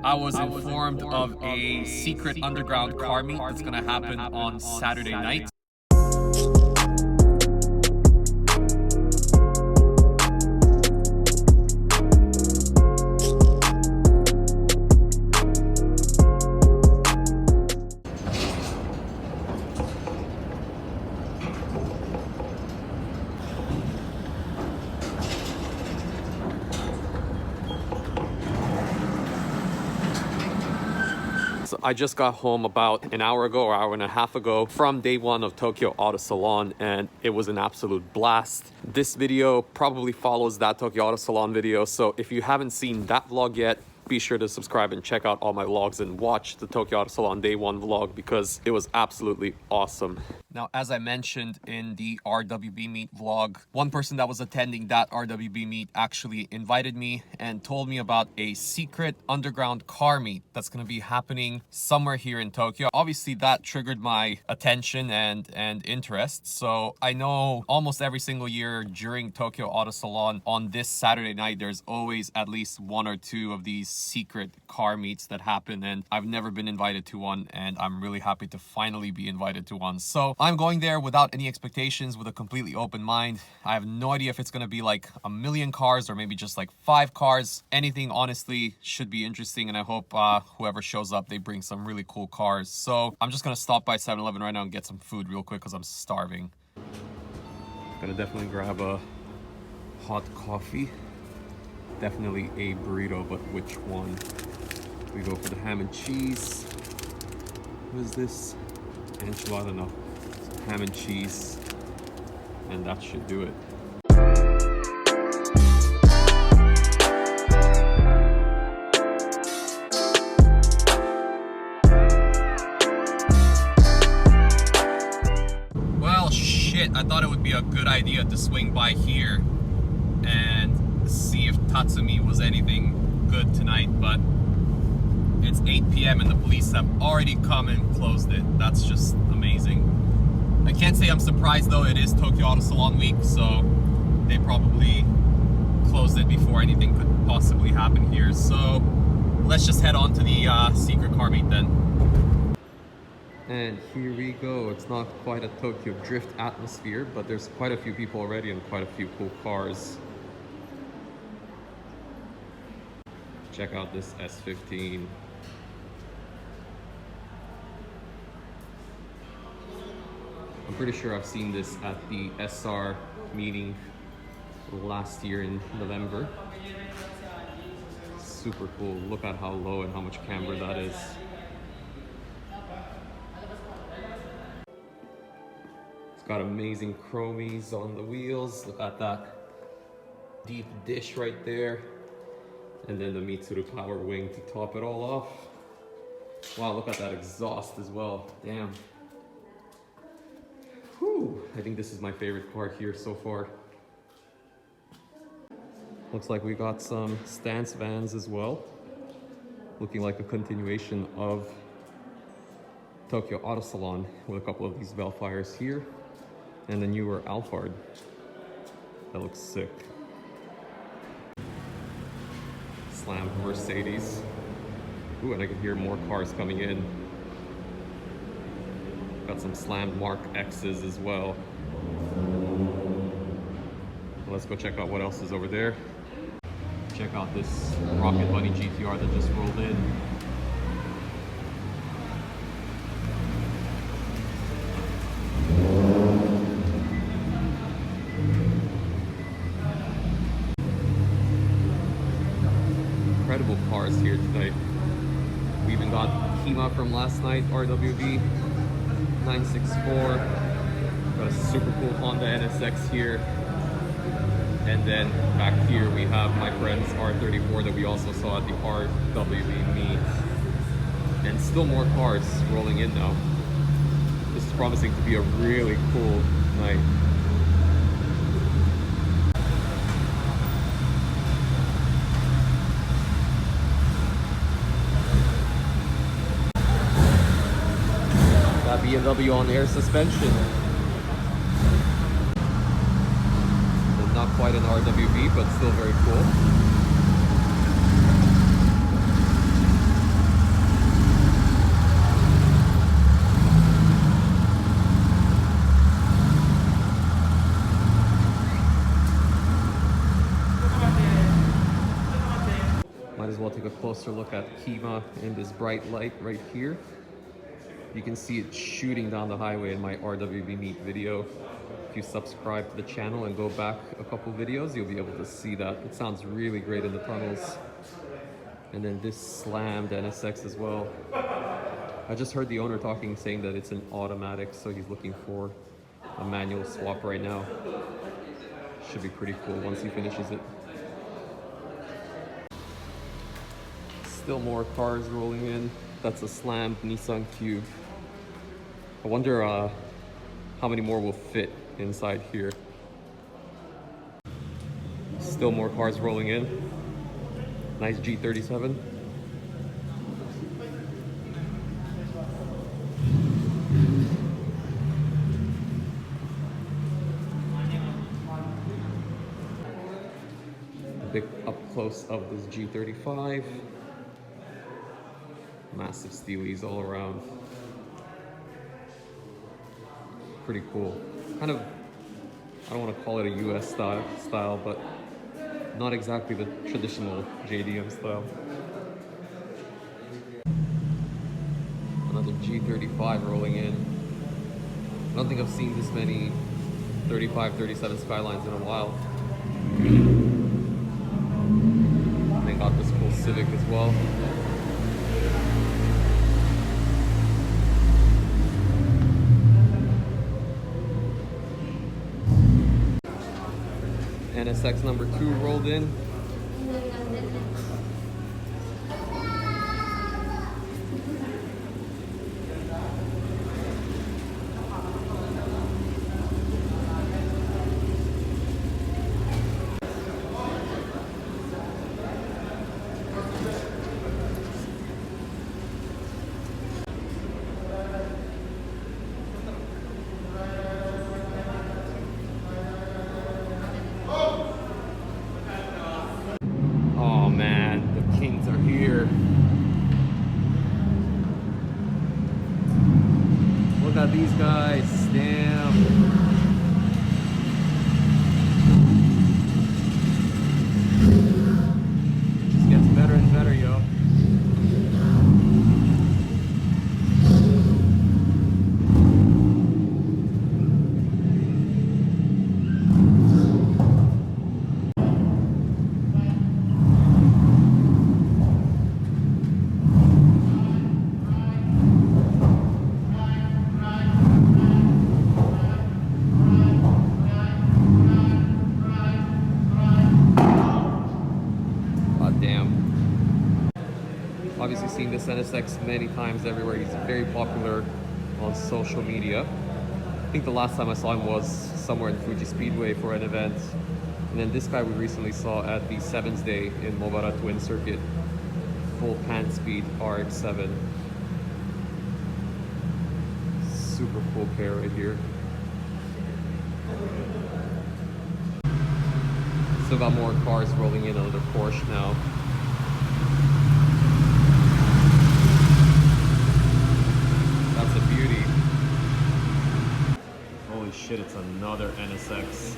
I was informed of a secret underground car meet that's gonna happen on Saturday night. So I just got home about an hour ago or hour and a half ago from day one of Tokyo Auto Salon, and it was an absolute blast. This video probably follows that Tokyo Auto Salon video, so if you haven't seen that vlog yet, be sure to subscribe and check out all my vlogs and watch the Tokyo Auto Salon day one vlog because it was absolutely awesome. Now, as I mentioned in the RWB meet vlog, one person that was attending that RWB meet actually invited me and told me about a secret underground car meet that's going to be happening somewhere here in Tokyo. Obviously, that triggered my attention and interest. So I know almost every single year during Tokyo Auto Salon on this Saturday night, there's always at least one or two of these secret car meets that happen, and I've never been invited to one, and I'm really happy to finally be invited to one. So I'm going there without any expectations, with a completely open mind. I have no idea if it's going to be like a million cars or maybe just like 5 cars. Anything honestly should be interesting, and I hope whoever shows up, they bring some really cool cars. So I'm just going to stop by 7-Eleven right now and get some food real quick because I'm starving. Gonna definitely grab a hot coffee. Definitely a burrito, but which one? We go for the ham and cheese. What is this? Enchilada? No. Ham and cheese. And that should do it. Well, shit. I thought it would be a good idea to swing by here and see if Tatsumi was anything good tonight, but it's 8 p.m. and the police have already come and closed it. That's just amazing. I can't say I'm surprised though. It is Tokyo Auto Salon week, so they probably closed it before anything could possibly happen here. So let's just head on to the secret car meet then. And here we go. It's not quite a Tokyo Drift atmosphere, but there's quite a few people already and quite a few cool cars. Check out this S15. I'm pretty sure I've seen this at the SR meeting last year in November. Super cool. Look at how low and how much camber that is. It's got amazing chromies on the wheels. Look at that deep dish right there. And then the Mitsuru Power Wing to top it all off. Wow, look at that exhaust as well. Damn. Whew. I think this is my favorite car here so far. Looks like we got some stance vans as well. Looking like a continuation of Tokyo Auto Salon with a couple of these Velfires here. And the newer Alphard. That looks sick. Slammed Mercedes. Ooh, and I can hear more cars coming in. Got some slammed Mark X's as well. Let's go check out what else is over there. Check out this Rocket Bunny GTR that just rolled in. Incredible cars here tonight. We even got Kima from last night, RWB 964. Got a super cool Honda NSX here. And then back here we have my friend's R34 that we also saw at the RWB meet. And still more cars rolling in now. This is promising to be a really cool night. That BMW on air suspension. And not quite an RWB, but still very cool. closer look at Kima in this bright light right here. You can see it shooting down the highway in my RWB Meet video. If you subscribe to the channel and go back a couple videos, you'll be able to see that. It sounds really great in the tunnels. And then this slammed NSX as well. I just heard the owner talking, saying that it's an automatic, so he's looking for a manual swap right now. Should be pretty cool once he finishes it. Still more cars rolling in. That's a slammed Nissan Cube. I wonder how many more will fit inside here. Still more cars rolling in. Nice G37. A big up close of this G35. Massive steelies all around. Pretty cool. Kind of, I don't want to call it a US style, but not exactly the traditional JDM style. Another G35 rolling in. I don't think I've seen this many 35, 37 Skylines in a while. And then got this cool Civic as well. NSX number 2 rolled in. Oh man, the Kings are here. Look at these guys, damn. Just gets better and better, yo. Obviously seen this NSX many times everywhere. He's very popular on social media. I think the last time I saw him was somewhere in Fuji Speedway for an event. And then this guy we recently saw at the Sevens Day in Mobara Twin Circuit. Full pan speed RX-7. Super cool pair right here. Still got more cars rolling in, another Porsche now. That's a beauty. Holy shit, it's another NSX.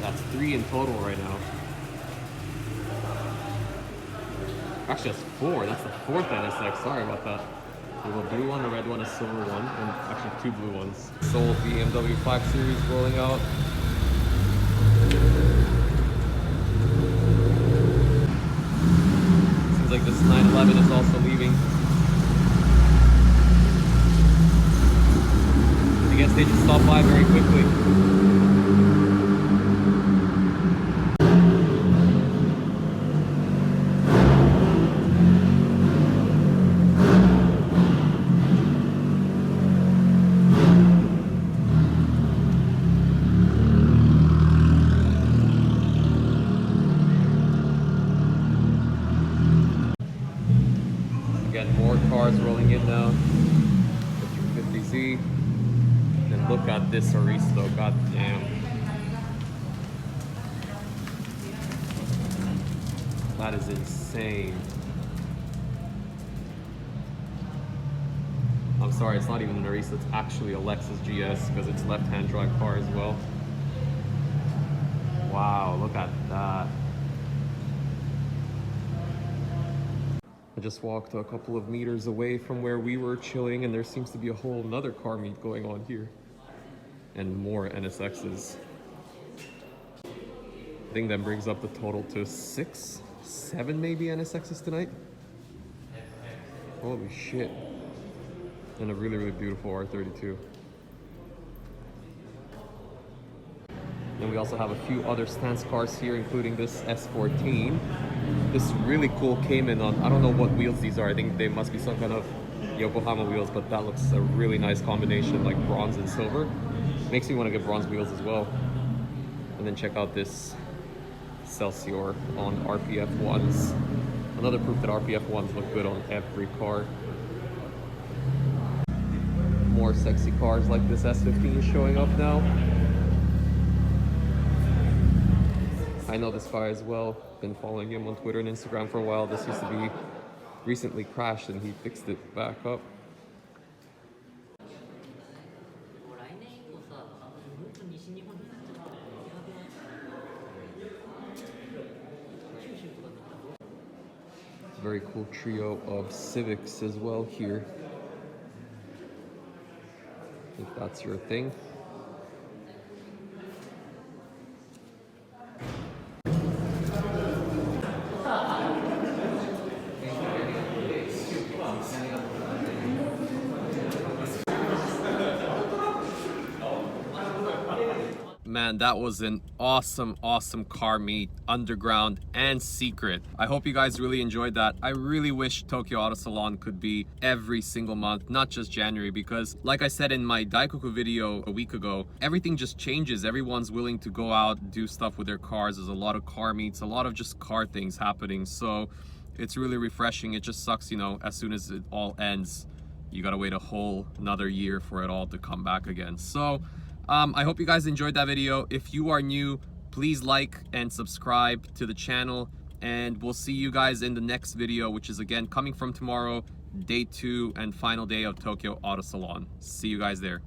That's 3 in total right now. Actually, that's 4. That's the 4th NSX. Sorry about that. We have a blue one, a red one, a silver one, and actually 2 blue ones. Sold BMW 5 Series rolling out. Seems like this 911 is also leaving. I guess they just stopped by very quickly. Again, more cars rolling in now. The 250Z. And look at this Aristo, god damn. That is insane. I'm sorry, it's not even an Aristo, it's actually a Lexus GS because it's left-hand drive car as well. Wow, look at that. I just walked a couple of meters away from where we were chilling, and there seems to be a whole nother car meet going on here. And more NSXs. I think that brings up the total to 6, 7 maybe NSXs tonight. Holy shit. And a really, really beautiful R32. And we also have a few other stance cars here, including this S14. This really cool Cayman on, I don't know what wheels these are. I think they must be some kind of Yokohama wheels, but that looks a really nice combination, like bronze and silver. Makes me want to get bronze wheels as well. And then check out this Celsior on RPF 1s. Another proof that RPF 1s look good on every car. More sexy cars like this S15 is showing up now. I know this guy as well. Been following him on Twitter and Instagram for a while. This used to be recently crashed and he fixed it back up. Very cool trio of Civics as well here. If that's your thing. Man, that was an awesome car meet, underground and secret. I hope you guys really enjoyed that. I really wish Tokyo Auto Salon could be every single month, not just January, because like I said in my Daikoku video a week ago, everything just changes. Everyone's willing to go out, do stuff with their cars. There's a lot of car meets, a lot of just car things happening. So it's really refreshing. It just sucks, you know, as soon as it all ends, you gotta wait a whole another year for it all to come back again. So I hope you guys enjoyed that video. If you are new, please like and subscribe to the channel, and we'll see you guys in the next video, which is again coming from tomorrow, day 2 and final day of Tokyo Auto Salon. See you guys there.